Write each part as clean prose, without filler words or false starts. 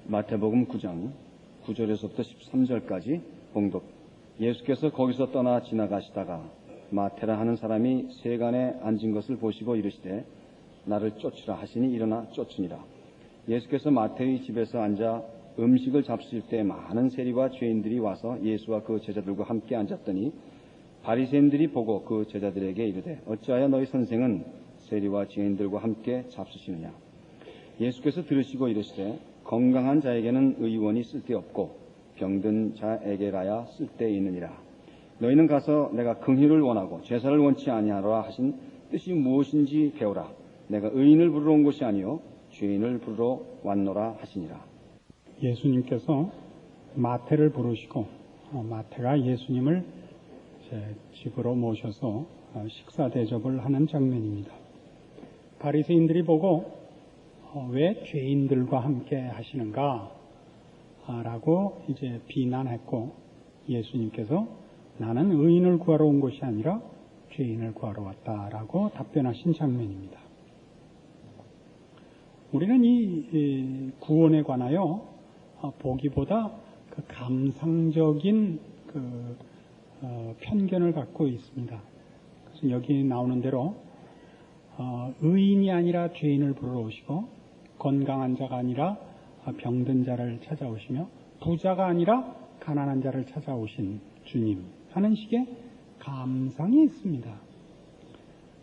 마태복음 9장 9절에서부터 13절까지 봉독. 예수께서 거기서 떠나 지나가시다가 마태라 하는 사람이 세간에 앉은 것을 보시고 이르시되 나를 쫓으라 하시니 일어나 쫓으니라. 예수께서 마태의 집에서 앉아 음식을 잡수실 때 많은 세리와 죄인들이 와서 예수와 그 제자들과 함께 앉았더니 바리새인들이 보고 그 제자들에게 이르되 어찌하여 너희 선생은 세리와 죄인들과 함께 잡수시느냐. 예수께서 들으시고 이르시되 건강한 자에게는 의원이 쓸데없고 병든 자에게 가야 쓸데있느니라. 너희는 가서 내가 긍휼을 원하고 제사를 원치 아니하노라 하신 뜻이 무엇인지 배우라. 내가 의인을 부르러 온 것이 아니요 죄인을 부르러 왔노라 하시니라. 예수님께서 마태를 부르시고 마태가 예수님을 집으로 모셔서 식사 대접을 하는 장면입니다. 바리새인들이 보고 왜 죄인들과 함께 하시는가 라고 이제 비난했고, 예수님께서 나는 의인을 구하러 온 것이 아니라 죄인을 구하러 왔다라고 답변하신 장면입니다. 우리는 이 구원에 관하여 보기보다 그 감상적인 편견을 갖고 있습니다. 그래서 여기 나오는 대로 의인이 아니라 죄인을 부르러 오시고, 건강한 자가 아니라 병든 자를 찾아오시며, 부자가 아니라 가난한 자를 찾아오신 주님 하는 식의 감상이 있습니다.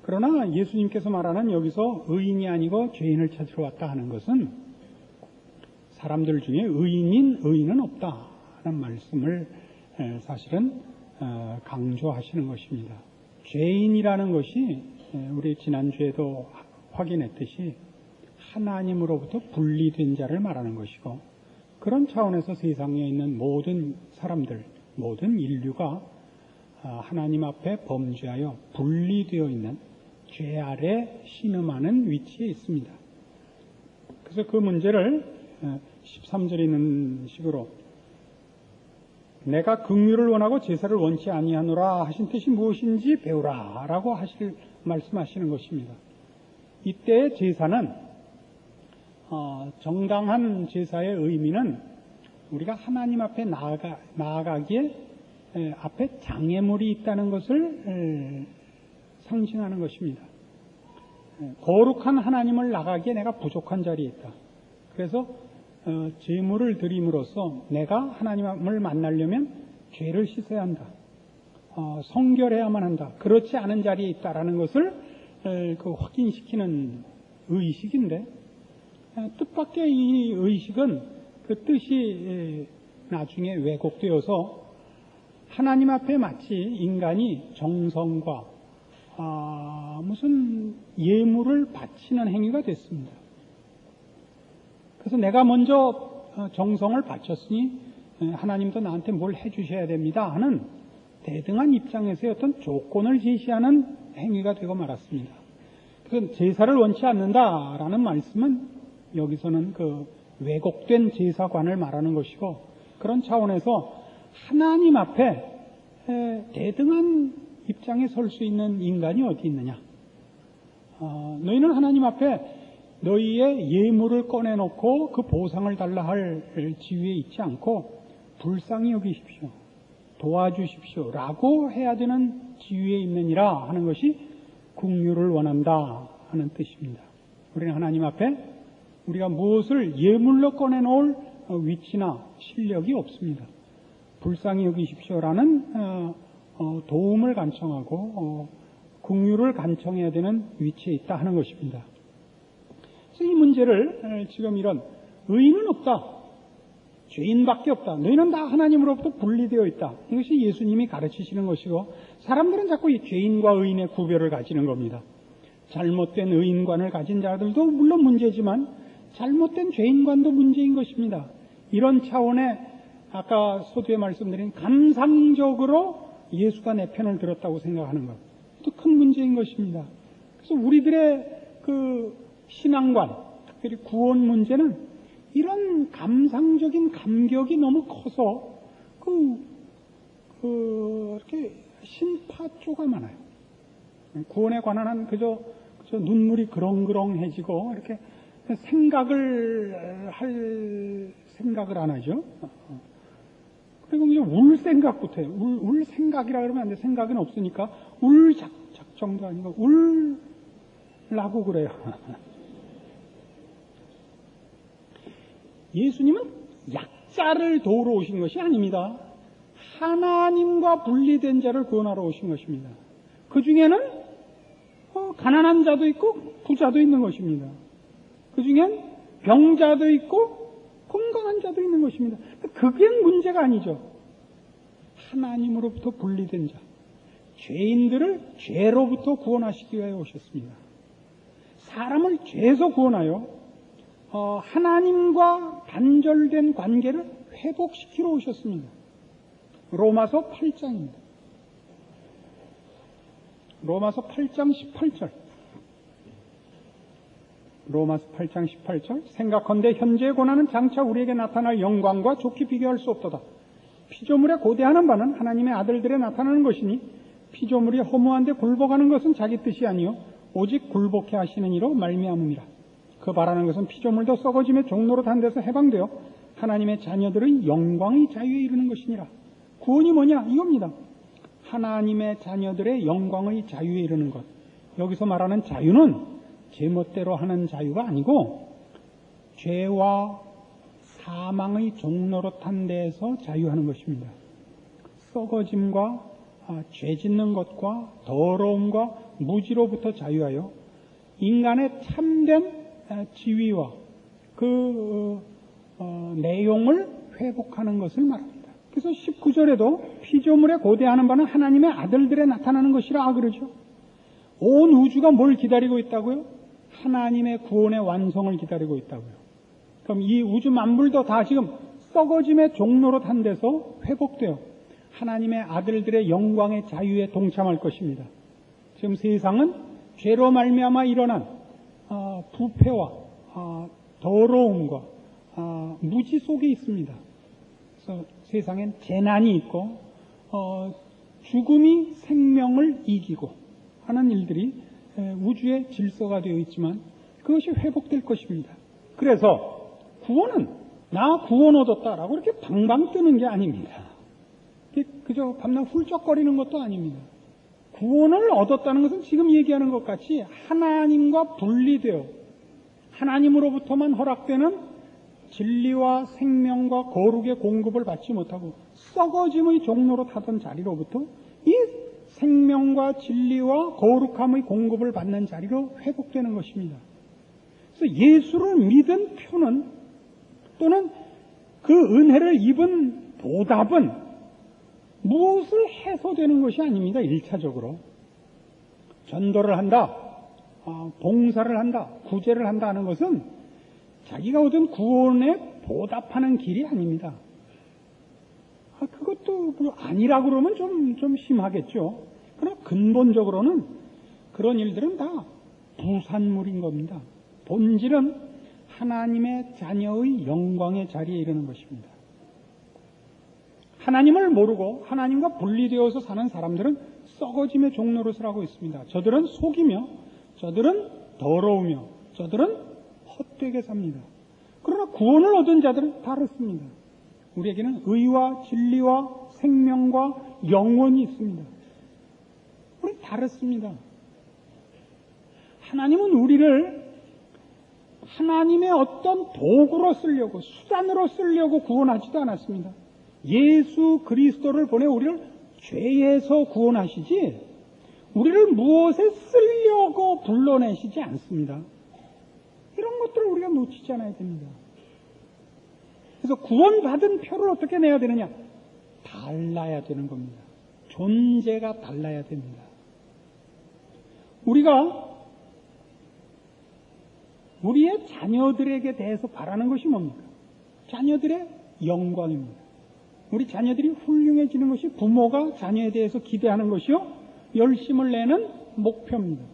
그러나 예수님께서 말하는 여기서 의인이 아니고 죄인을 찾으러 왔다 하는 것은 사람들 중에 의인은 없다 하는 말씀을 사실은 강조하시는 것입니다. 죄인이라는 것이 우리 지난주에도 확인했듯이 하나님으로부터 분리된 자를 말하는 것이고, 그런 차원에서 세상에 있는 모든 사람들, 모든 인류가 하나님 앞에 범죄하여 분리되어 있는 죄 아래 신음하는 위치에 있습니다. 그래서 그 문제를 13절에 있는 식으로 내가 긍휼을 원하고 제사를 원치 아니하노라 하신 뜻이 무엇인지 배우라 라고 말씀하시는 것입니다. 이때의 제사는 정당한 제사의 의미는 우리가 하나님 앞에 나아가기에 앞에 장애물이 있다는 것을 상징하는 것입니다. 거룩한 하나님을 나가기에 내가 부족한 자리에 있다. 그래서 제물을 드림으로써 내가 하나님을 만나려면 죄를 씻어야 한다. 성결해야만 한다. 그렇지 않은 자리에 있다라는 것을 확인시키는 의식인데, 뜻밖의 이 의식은 그 뜻이 나중에 왜곡되어서 하나님 앞에 마치 인간이 정성과 무슨 예물을 바치는 행위가 됐습니다. 그래서 내가 먼저 정성을 바쳤으니 하나님도 나한테 뭘 해주셔야 됩니다 하는 대등한 입장에서의 어떤 조건을 제시하는 행위가 되고 말았습니다. 그래서 제사를 원치 않는다라는 말씀은 여기서는 그 왜곡된 제사관을 말하는 것이고, 그런 차원에서 하나님 앞에 대등한 입장에 설 수 있는 인간이 어디 있느냐. 너희는 하나님 앞에 너희의 예물을 꺼내놓고 그 보상을 달라 할 지위에 있지 않고 불쌍히 여기십시오, 도와주십시오 라고 해야 되는 지위에 있느니라 하는 것이 긍휼을 원한다 하는 뜻입니다. 우리는 하나님 앞에 우리가 무엇을 예물로 꺼내놓을 위치나 실력이 없습니다. 불쌍히 여기십시오라는 도움을 간청하고 긍휼을 간청해야 되는 위치에 있다 하는 것입니다. 그래서 이 문제를 지금 이런 의인은 없다, 죄인밖에 없다, 너희는 다 하나님으로부터 분리되어 있다, 이것이 예수님이 가르치시는 것이고, 사람들은 자꾸 이 죄인과 의인의 구별을 가지는 겁니다. 잘못된 의인관을 가진 자들도 물론 문제지만 잘못된 죄인관도 문제인 것입니다. 이런 차원의 아까 서두에 말씀드린 감상적으로 예수가 내 편을 들었다고 생각하는 것, 또 큰 문제인 것입니다. 그래서 우리들의 그 신앙관, 특별히 구원 문제는 이런 감상적인 감격이 너무 커서 이렇게 심파조가 많아요. 구원에 관한 한 그저 눈물이 그렁그렁해지고 이렇게 생각을 할 생각을 안 하죠. 그리고 이제 울 생각부터 해요. 울 생각이라 그러면 안 돼. 생각은 없으니까 울 작정도 아니고 울라고 그래요. 예수님은 약자를 도우러 오신 것이 아닙니다. 하나님과 분리된 자를 구원하러 오신 것입니다. 그 중에는 가난한 자도 있고 부자도 있는 것입니다. 그 중엔 병자도 있고 건강한 자도 있는 것입니다. 그게 문제가 아니죠. 하나님으로부터 분리된 자, 죄인들을 죄로부터 구원하시기 위해 오셨습니다. 사람을 죄에서 구원하여 하나님과 단절된 관계를 회복시키러 오셨습니다. 로마서 8장입니다. 로마서 8장 18절. 로마서 8장 18절. 생각컨대 현재의 고난은 장차 우리에게 나타날 영광과 좋게 비교할 수 없도다. 피조물에 고대하는 바는 하나님의 아들들에 나타나는 것이니 피조물이 허무한데 굴복하는 것은 자기 뜻이 아니요 오직 굴복해 하시는 이로 말미암음이라. 그 바라는 것은 피조물도 썩어짐의 종로로 단 데서 해방되어 하나님의 자녀들의 영광의 자유에 이르는 것이니라. 구원이 뭐냐? 이겁니다. 하나님의 자녀들의 영광의 자유에 이르는 것. 여기서 말하는 자유는 제멋대로 하는 자유가 아니고 죄와 사망의 종로로 탄 데에서 자유하는 것입니다. 썩어짐과 죄 짓는 것과 더러움과 무지로부터 자유하여 인간의 참된 지위와 그 내용을 회복하는 것을 말합니다. 그래서 19절에도 피조물에 고대하는 바는 하나님의 아들들에 나타나는 것이라 그러죠. 온 우주가 뭘 기다리고 있다고요? 하나님의 구원의 완성을 기다리고 있다고요. 그럼 이 우주 만물도 다 지금 썩어짐의 종로로 탄 데서 회복되어 하나님의 아들들의 영광의 자유에 동참할 것입니다. 지금 세상은 죄로 말미암아 일어난 부패와 더러움과 무지 속에 있습니다. 그래서 세상엔 재난이 있고 죽음이 생명을 이기고 하는 일들이 우주의 질서가 되어 있지만 그것이 회복될 것입니다. 그래서 구원은 나 구원 얻었다라고 이렇게 방방 뜨는 게 아닙니다. 그저 밤낮 훌쩍거리는 것도 아닙니다. 구원을 얻었다는 것은 지금 얘기하는 것 같이 하나님과 분리되어 하나님으로부터만 허락되는 진리와 생명과 거룩의 공급을 받지 못하고 썩어짐의 종로로 타던 자리로부터 이 생명과 진리와 거룩함의 공급을 받는 자리로 회복되는 것입니다. 그래서 예수를 믿은 표는 또는 그 은혜를 입은 보답은 무엇을 해서 되는 것이 아닙니다. 1차적으로. 전도를 한다, 봉사를 한다, 구제를 한다 하는 것은 자기가 얻은 구원에 보답하는 길이 아닙니다. 그것도 아니라고 그러면 좀 심하겠죠. 그러나 근본적으로는 그런 일들은 다 부산물인 겁니다. 본질은 하나님의 자녀의 영광의 자리에 이르는 것입니다. 하나님을 모르고 하나님과 분리되어서 사는 사람들은 썩어짐의 종노릇을 하고 있습니다. 저들은 속이며 저들은 더러우며 저들은 헛되게 삽니다. 그러나 구원을 얻은 자들은 다릅니다. 우리에게는 의와 진리와 생명과 영원이 있습니다. 우리 다릅니다. 하나님은 우리를 하나님의 어떤 도구로 쓰려고 수단으로 쓰려고 구원하지도 않았습니다. 예수 그리스도를 보내 우리를 죄에서 구원하시지 우리를 무엇에 쓰려고 불러내시지 않습니다. 이런 것들을 우리가 놓치지 않아야 됩니다. 그래서 구원받은 표를 어떻게 내야 되느냐? 달라야 되는 겁니다. 존재가 달라야 됩니다. 우리가 우리의 자녀들에게 대해서 바라는 것이 뭡니까? 자녀들의 영광입니다. 우리 자녀들이 훌륭해지는 것이 부모가 자녀에 대해서 기대하는 것이요 열심을 내는 목표입니다.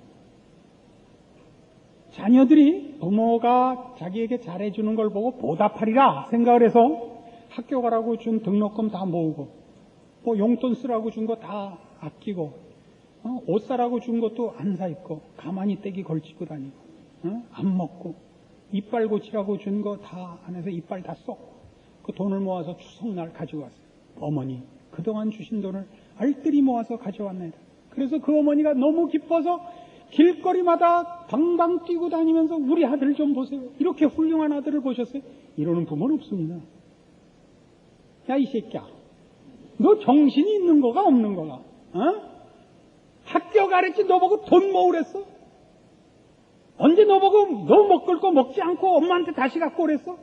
자녀들이 부모가 자기에게 잘해주는 걸 보고 보답하리라 생각을 해서 학교 가라고 준 등록금 다 모으고 뭐 용돈 쓰라고 준 거 다 아끼고 옷 사라고 준 것도 안 사 입고 가만히 떼기 걸치고 다니고 안 먹고 이빨 고치라고 준 거 다 안에서 이빨 다 쏙 그 돈을 모아서 추석날 가지고 왔어요. 어머니, 그동안 주신 돈을 알뜰히 모아서 가져왔나이다. 그래서 그 어머니가 너무 기뻐서 길거리마다 방방 뛰고 다니면서 우리 아들 좀 보세요. 이렇게 훌륭한 아들을 보셨어요? 이러는 부모는 없습니다. 야, 이 새끼야. 너 정신이 있는 거가 없는 거가? 어? 학교 가르치 너 보고 돈 모으랬어? 언제 너 보고 너 먹을 거 먹지 않고 엄마한테 다시 갖고 오랬어?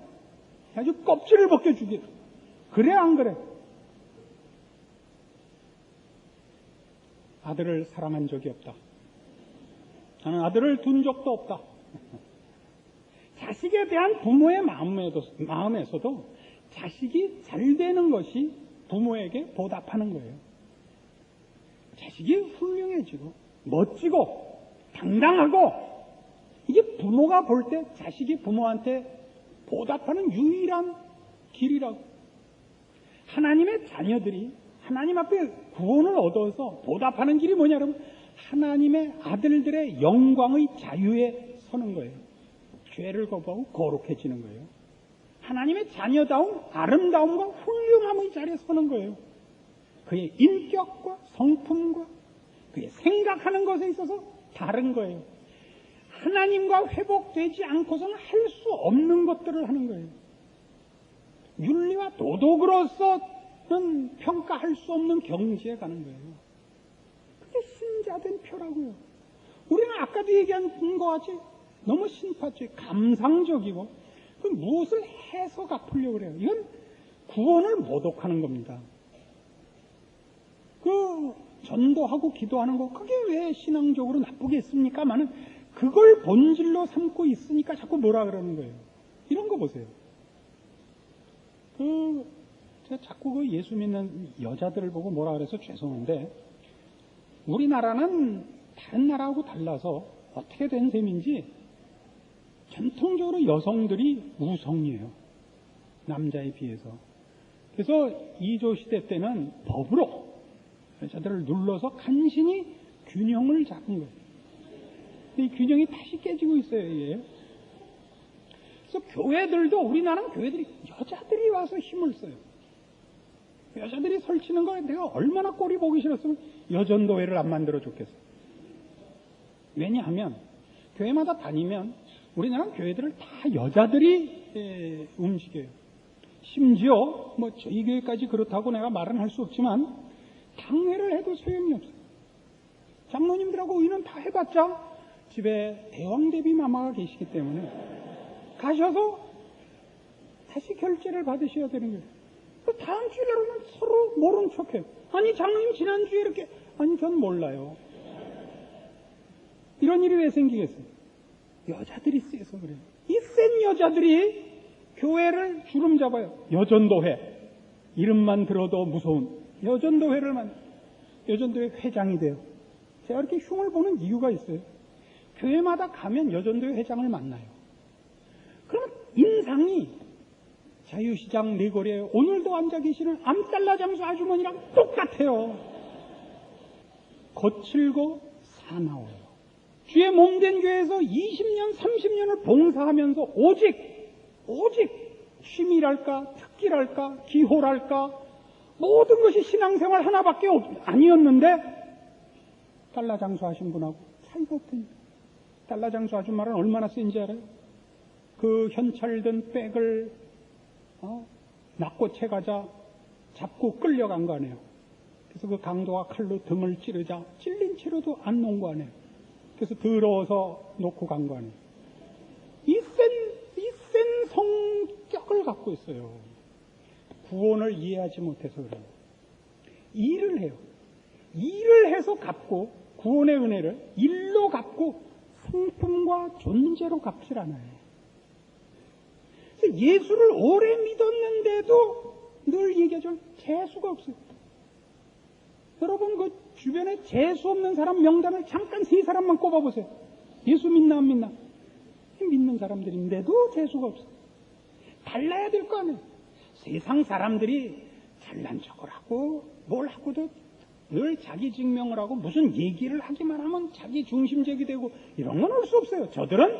아주 껍질을 벗겨주게. 그래 안 그래? 아들을 사랑한 적이 없다. 나는 아들을 둔 적도 없다. 자식에 대한 부모의 마음에서도 자식이 잘 되는 것이 부모에게 보답하는 거예요. 자식이 훌륭해지고 멋지고 당당하고 이게 부모가 볼 때 자식이 부모한테 보답하는 유일한 길이라고. 하나님의 자녀들이 하나님 앞에 구원을 얻어서 보답하는 길이 뭐냐면 하나님의 아들들의 영광의 자유에 서는 거예요. 죄를 거부하고 거룩해지는 거예요. 하나님의 자녀다운 아름다움과 훌륭함의 자리에 서는 거예요. 그의 인격과 성품과 그의 생각하는 것에 있어서 다른 거예요. 하나님과 회복되지 않고서는 할 수 없는 것들을 하는 거예요. 윤리와 도덕으로서는 평가할 수 없는 경지에 가는 거예요. 그게 신자된 표라고요. 우리는 아까도 얘기한 것 같이 너무 신파주의, 감상적이고 그 무엇을 해서 갚으려고 그래요. 이건 구원을 모독하는 겁니다. 그 전도하고 기도하는 거 그게 왜 신앙적으로 나쁘겠습니까마는 그걸 본질로 삼고 있으니까 자꾸 뭐라 그러는 거예요. 이런 거 보세요. 제가 자꾸 그 예수 믿는 여자들을 보고 뭐라 그래서 죄송한데 우리나라는 다른 나라하고 달라서 어떻게 된 셈인지 전통적으로 여성들이 우성이에요. 남자에 비해서. 그래서 2조 시대 때는 법으로 여자들을 눌러서 간신히 균형을 잡은 거예요. 이 균형이 다시 깨지고 있어요. 이게. 그래서 교회들도 우리나라는 교회들이 여자들이 와서 힘을 써요. 여자들이 설치는 거 내가 얼마나 꼴이 보기 싫었으면 여전도회를 안 만들어 줬겠어. 왜냐하면 교회마다 다니면 우리나라 교회들을 다 여자들이 움직여요. 심지어 뭐 저희 교회까지 그렇다고 내가 말은 할 수 없지만 당회를 해도 소용이 없어요. 장로님들하고 의논 다 해봤자 집에 대왕대비 마마가 계시기 때문에 가셔서 다시 결제를 받으셔야 되는 거예요. 다음 주에 그러면 서로 모른 척해요. 아니 장로님 지난주에 이렇게 아니 전 몰라요. 이런 일이 왜 생기겠어요? 여자들이 세서 그래요. 이 센 여자들이 교회를 주름 잡아요. 여전도회. 이름만 들어도 무서운 여전도회를 여전도회 회장이 돼요. 제가 이렇게 흉을 보는 이유가 있어요. 교회마다 가면 여전도회 회장을 만나요. 그러면 인상이 자유시장 내거리에 오늘도 앉아 계시는 암달러 장수 아주머니랑 똑같아요. 거칠고 사나워요. 주의 몸된 교회에서 20년, 30년을 봉사하면서 오직 취미랄까, 특기랄까, 기호랄까 모든 것이 신앙생활 하나밖에 아니었는데 달러 장수하신 분하고 차이가 없다니까. 달러 장수 아줌마는 얼마나 센지 알아요? 그 현찰든 백을 낚고 채가자 잡고 끌려간 거 아니에요. 그래서 그 강도가 칼로 등을 찌르자 찔린 채로도 안 놓은 거 아니에요. 그래서 더러워서 놓고 간 거 아니에요. 이 센 성격을 갖고 있어요. 구원을 이해하지 못해서 그래요. 일을 해요. 일을 해서 갚고 구원의 은혜를 일로 갚고 성품과 존재로 갚질 않아요. 그래서 예수를 오래 믿었는데도 늘 얘기하죠. 재수가 없어요. 여러분 그 주변에 재수 없는 사람 명단을 잠깐 3사람만 꼽아보세요. 예수 믿나 안 믿나? 믿는 사람들인데도 재수가 없어요. 달라야 될 거 아니에요. 세상 사람들이 잘난 척을 하고 뭘 하고도 늘 자기 증명을 하고 무슨 얘기를 하기만 하면 자기 중심적이 되고 이런 건 할 수 없어요. 저들은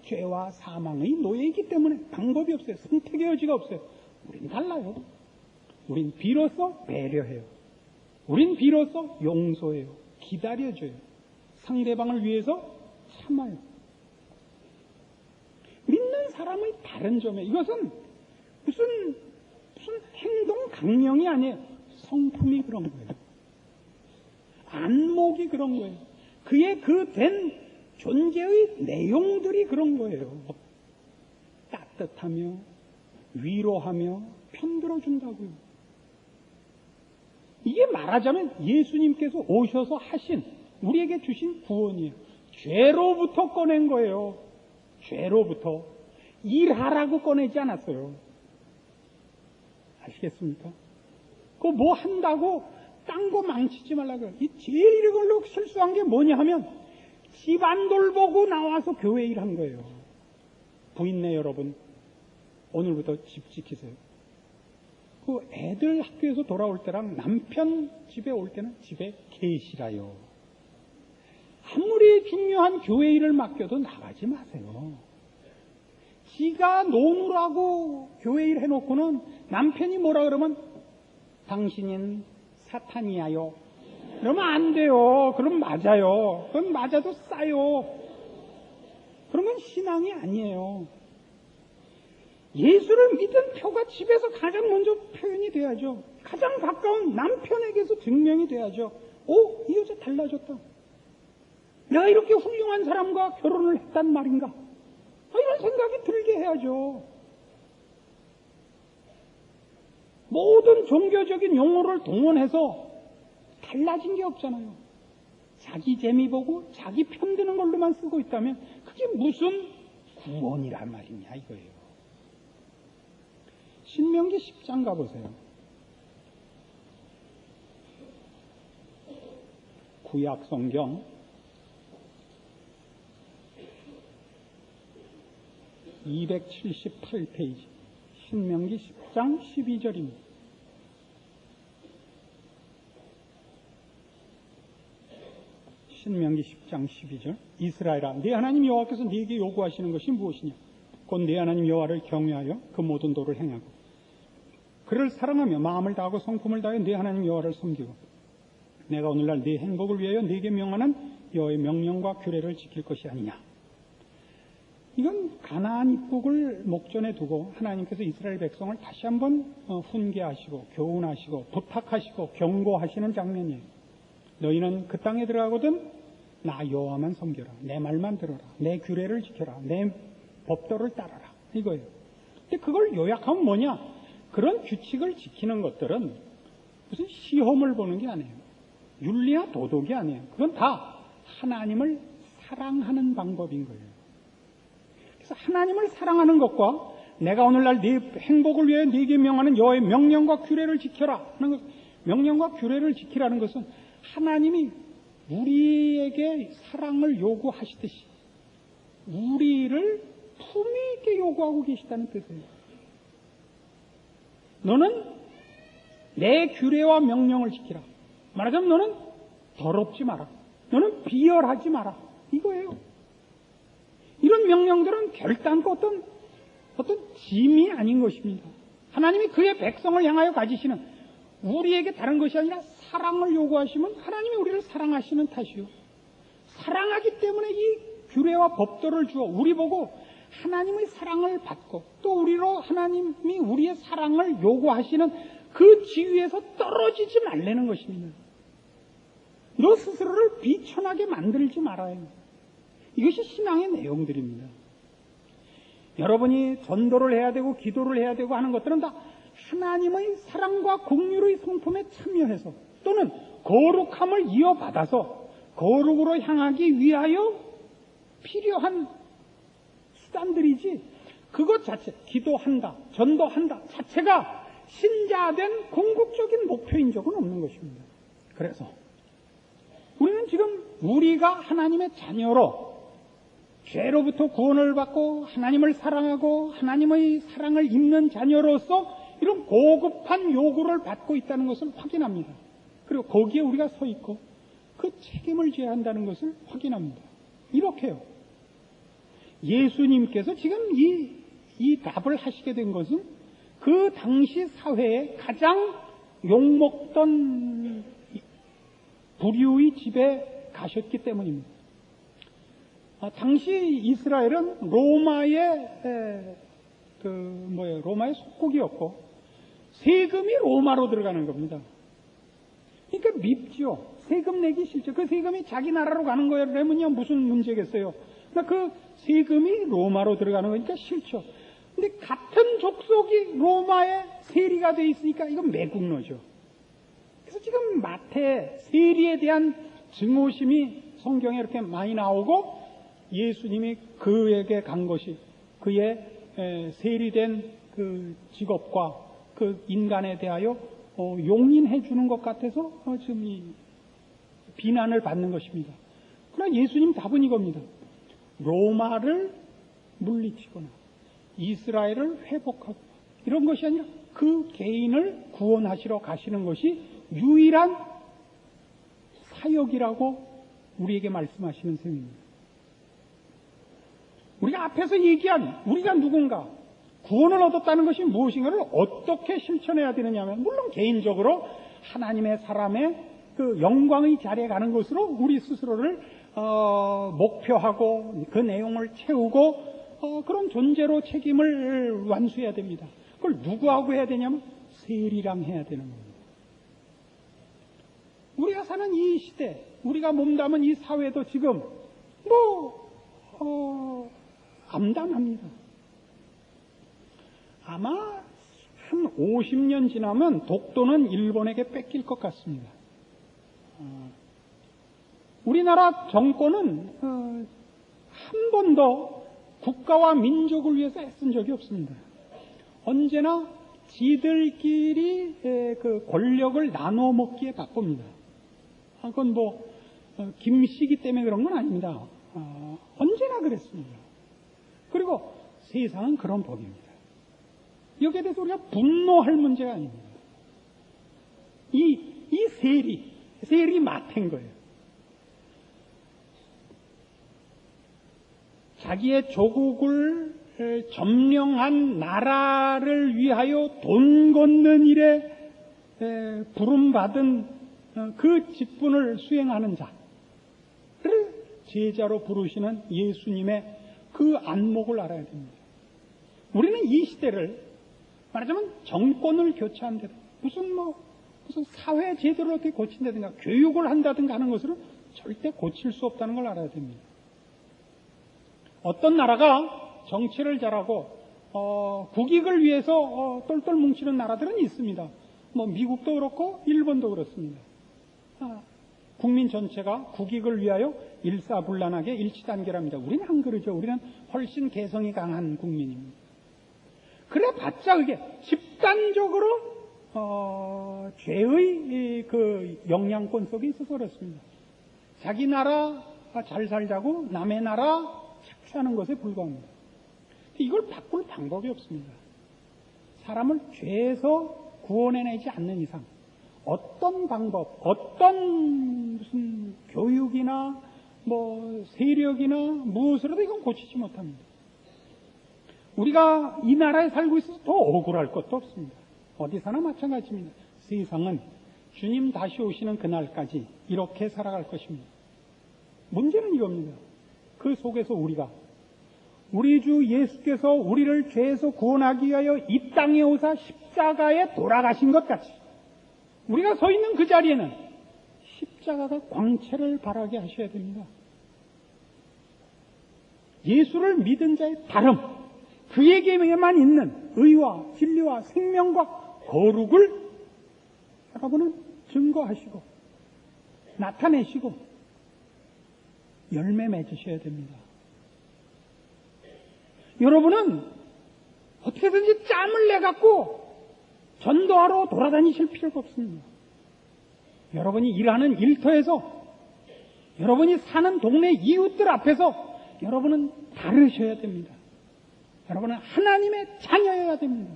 죄와 사망의 노예이기 때문에 방법이 없어요. 선택의 여지가 없어요. 우린 달라요. 우린 비로소 배려해요. 우린 비로소 용서해요. 기다려줘요. 상대방을 위해서 참아요. 믿는 사람의 다른 점에 이것은 무슨 행동 강령이 아니에요. 성품이 그런 거예요. 안목이 그런 거예요. 그의 그 된 존재의 내용들이 그런 거예요. 따뜻하며 위로하며 편들어준다고요. 이게 말하자면 예수님께서 오셔서 하신 우리에게 주신 구원이에요. 죄로부터 꺼낸 거예요. 죄로부터. 일하라고 꺼내지 않았어요. 아시겠습니까? 그거 뭐 한다고 딴 거 망치지 말라고요. 이 제일 이걸로 실수한 게 뭐냐 하면 집안 돌보고 나와서 교회 일한 거예요. 부인네 여러분, 오늘부터 집 지키세요. 그 애들 학교에서 돌아올 때랑 남편 집에 올 때는 집에 계시라요. 아무리 중요한 교회 일을 맡겨도 나가지 마세요. 지가 노느라고 교회 일 해놓고는 남편이 뭐라 그러면 당신은 사탄이야요. 그러면 안 돼요. 그럼 맞아요. 그건 맞아도 싸요. 그러면 신앙이 아니에요. 예수를 믿은 표가 집에서 가장 먼저 표현이 돼야죠. 가장 가까운 남편에게서 증명이 돼야죠. 오, 이 여자 달라졌다. 내가 이렇게 훌륭한 사람과 결혼을 했단 말인가? 이런 생각이 들게 해야죠. 모든 종교적인 용어를 동원해서 달라진 게 없잖아요. 자기 재미 보고 자기 편드는 걸로만 쓰고 있다면 그게 무슨 구원이란 말이냐 이거예요. 신명기 10장 가보세요. 구약 성경 278페이지 신명기 10장 12절입니다. 신명기 10장 12절 이스라엘아 네 하나님 여호와께서 네게 요구하시는 것이 무엇이냐 곧 네 하나님 여호와를 경외하여 그 모든 도를 행하고 그를 사랑하며 마음을 다하고 성품을 다하여 네 하나님 여호와를 섬기고 내가 오늘날 네 행복을 위하여 네게 명하는 여호와의 명령과 규례를 지킬 것이 아니냐. 이건 가나안 입국을 목전에 두고 하나님께서 이스라엘 백성을 다시 한번 훈계하시고 교훈하시고 부탁하시고 경고하시는 장면이에요. 너희는 그 땅에 들어가거든 나 여호와만 섬겨라. 내 말만 들어라. 내 규례를 지켜라. 내 법도를 따라라. 이거예요. 근데 그걸 요약하면 뭐냐? 그런 규칙을 지키는 것들은 무슨 시험을 보는 게 아니에요. 윤리와 도덕이 아니에요. 그건 다 하나님을 사랑하는 방법인 거예요. 그래서 하나님을 사랑하는 것과 내가 오늘날 네 행복을 위해 네게 명하는 여호와의 명령과 규례를 지켜라 하는 것, 명령과 규례를 지키라는 것은 하나님이 우리에게 사랑을 요구하시듯이 우리를 품위 있게 요구하고 계시다는 뜻이에요. 너는 내 규례와 명령을 지키라. 말하자면 너는 더럽지 마라. 너는 비열하지 마라. 이거예요. 이런 명령들은 결단코 어떤 짐이 아닌 것입니다. 하나님이 그의 백성을 향하여 가지시는 우리에게 다른 것이 아니라 사랑을 요구하시면 하나님이 우리를 사랑하시는 탓이요. 사랑하기 때문에 이 규례와 법도를 주어 우리 보고 하나님의 사랑을 받고 또 우리로 하나님이 우리의 사랑을 요구하시는 그 지위에서 떨어지지 말라는 것입니다. 너 스스로를 비천하게 만들지 말아요. 이것이 신앙의 내용들입니다. 여러분이 전도를 해야 되고 기도를 해야 되고 하는 것들은 다 하나님의 사랑과 긍휼의 성품에 참여해서 또는 거룩함을 이어받아서 거룩으로 향하기 위하여 필요한 수단들이지 그것 자체, 기도한다, 전도한다 자체가 신자된 궁극적인 목표인 적은 없는 것입니다. 그래서 우리는 지금 우리가 하나님의 자녀로 죄로부터 구원을 받고 하나님을 사랑하고 하나님의 사랑을 입는 자녀로서 이런 고급한 요구를 받고 있다는 것을 확인합니다. 그리고 거기에 우리가 서 있고 그 책임을 져야 한다는 것을 확인합니다. 이렇게요. 예수님께서 지금 이 답을 하시게 된 것은 그 당시 사회에 가장 욕먹던 부류의 집에 가셨기 때문입니다. 당시 이스라엘은 로마의 로마의 속국이었고 세금이 로마로 들어가는 겁니다. 그러니까 밉죠. 세금 내기 싫죠. 그 세금이 자기 나라로 가는 거라면요 무슨 문제겠어요. 그러니까 그 세금이 로마로 들어가는 거니까 싫죠. 근데 같은 족속이 로마의 세리가 돼 있으니까 이건 매국노죠. 그래서 지금 마태 세리에 대한 증오심이 성경에 이렇게 많이 나오고 예수님이 그에게 간 것이 그의 세리된 그 직업과 그 인간에 대하여 용인해 주는 것 같아서 지금 이 비난을 받는 것입니다. 그러나 예수님 답은 이겁니다. 로마를 물리치거나 이스라엘을 회복하고 이런 것이 아니라 그 개인을 구원하시러 가시는 것이 유일한 사역이라고 우리에게 말씀하시는 셈입니다. 우리가 앞에서 얘기한 우리가 누군가 구원을 얻었다는 것이 무엇인가를 어떻게 실천해야 되느냐 하면 물론 개인적으로 하나님의 사람의 그 영광의 자리에 가는 것으로 우리 스스로를 목표하고 그 내용을 채우고 그런 존재로 책임을 완수해야 됩니다. 그걸 누구하고 해야 되냐면 세리랑 해야 되는 겁니다. 우리가 사는 이 시대, 우리가 몸담은 이 사회도 지금 암담합니다. 아마 한 50년 지나면 독도는 일본에게 뺏길 것 같습니다. 우리나라 정권은 한 번도 국가와 민족을 위해서 애쓴 적이 없습니다. 언제나 지들끼리 그 권력을 나눠 먹기에 바쁩니다. 그건 김씨기 때문에 그런 건 아닙니다. 언제나 그랬습니다. 그리고 세상은 그런 법입니다. 여기에 대해서 우리가 분노할 문제가 아닙니다. 이 세리 맡은 거예요. 자기의 조국을 점령한 나라를 위하여 돈 걷는 일에 부름받은 그 직분을 수행하는 자를 제자로 부르시는 예수님의 그 안목을 알아야 됩니다. 우리는 이 시대를 말하자면 정권을 교체한다든가 무슨 사회 제도를 어떻게 고친다든가 교육을 한다든가 하는 것으로 절대 고칠 수 없다는 걸 알아야 됩니다. 어떤 나라가 정치를 잘하고 국익을 위해서 똘똘 뭉치는 나라들은 있습니다. 미국도 그렇고 일본도 그렇습니다. 국민 전체가 국익을 위하여 일사불란하게 일치단결합니다. 우리는 안 그러죠. 우리는 훨씬 개성이 강한 국민입니다. 그래봤자 그게 집단적으로 죄의 그 영향권 속에 있어서 그렇습니다. 자기 나라 잘 살자고 남의 나라 착취하는 것에 불과합니다. 이걸 바꿀 방법이 없습니다. 사람을 죄에서 구원해내지 않는 이상 어떤 방법, 어떤 무슨 교육이나 세력이나 무엇으로도 이건 고치지 못합니다. 우리가 이 나라에 살고 있어서 더 억울할 것도 없습니다. 어디 사나 마찬가지입니다. 세상은 주님 다시 오시는 그날까지 이렇게 살아갈 것입니다. 문제는 이겁니다. 그 속에서 우리 주 예수께서 우리를 죄에서 구원하기 위하여 이 땅에 오사 십자가에 돌아가신 것 같이 우리가 서 있는 그 자리에는 십자가가 광채를 발하게 하셔야 됩니다. 예수를 믿은 자의 다름, 그에게만 있는 의와 진리와 생명과 거룩을 여러분은 증거하시고 나타내시고 열매 맺으셔야 됩니다. 여러분은 어떻게든지 짬을 내갖고 전도하러 돌아다니실 필요가 없습니다. 여러분이 일하는 일터에서 여러분이 사는 동네 이웃들 앞에서 여러분은 다르셔야 됩니다. 여러분은 하나님의 자녀여야 됩니다.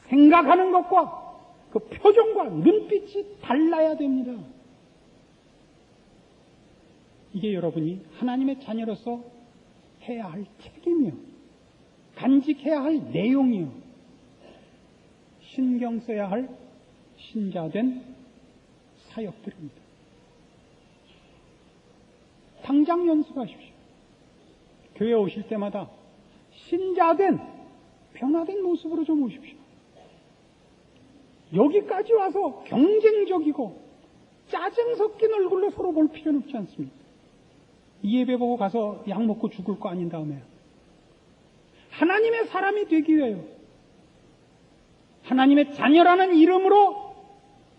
생각하는 것과 그 표정과 눈빛이 달라야 됩니다. 이게 여러분이 하나님의 자녀로서 해야 할 책임이요, 간직해야 할 내용이요. 신경 써야 할 신자된 사역들입니다. 당장 연습하십시오. 교회 오실 때마다 신자된 변화된 모습으로 좀 오십시오. 여기까지 와서 경쟁적이고 짜증 섞인 얼굴로 서로 볼 필요는 없지 않습니까? 이 예배 보고 가서 약 먹고 죽을 거 아닌 다음에 하나님의 사람이 되기 위하여 하나님의 자녀라는 이름으로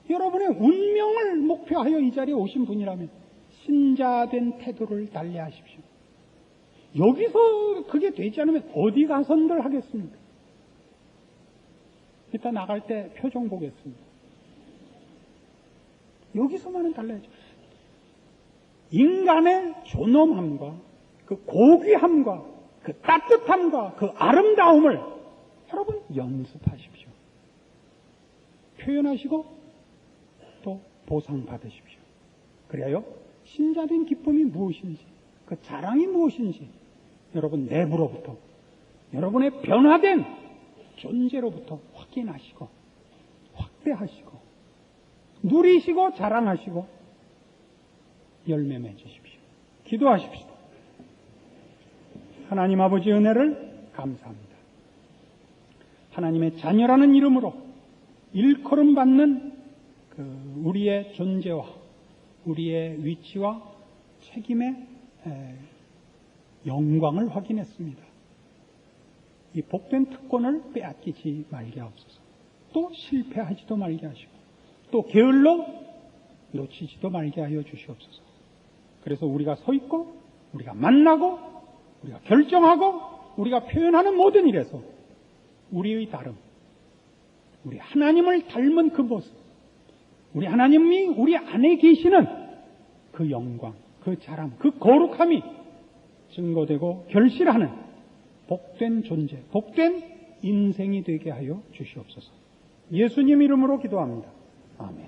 여러분의 운명을 목표하여 이 자리에 오신 분이라면 신자된 태도를 달리하십시오. 여기서 그게 되지 않으면 어디 가선들 하겠습니까? 이따 나갈 때 표정 보겠습니다. 여기서만은 달라야죠. 인간의 존엄함과 그 고귀함과 그 따뜻함과 그 아름다움을 여러분 연습하십시오. 표현하시고 또 보상받으십시오. 그래야 신자된 기쁨이 무엇인지, 그 자랑이 무엇인지 여러분 내부로부터, 여러분의 변화된 존재로부터 확인하시고 확대하시고 누리시고 자랑하시고 열매 맺으십시오. 기도하십시오. 하나님 아버지 은혜를 감사합니다. 하나님의 자녀라는 이름으로 일컬음 받는 우리의 존재와 우리의 위치와 책임의 영광을 확인했습니다. 이 복된 특권을 빼앗기지 말게 하옵소서. 또 실패하지도 말게 하시고 또 게을러 놓치지도 말게 하여 주시옵소서. 그래서 우리가 서 있고 우리가 만나고 우리가 결정하고 우리가 표현하는 모든 일에서 우리의 다름, 우리 하나님을 닮은 그 모습, 우리 하나님이 우리 안에 계시는 그 영광, 그 자랑, 그 거룩함이 증거되고 결실하는 복된 존재, 복된 인생이 되게 하여 주시옵소서. 예수님 이름으로 기도합니다. 아멘.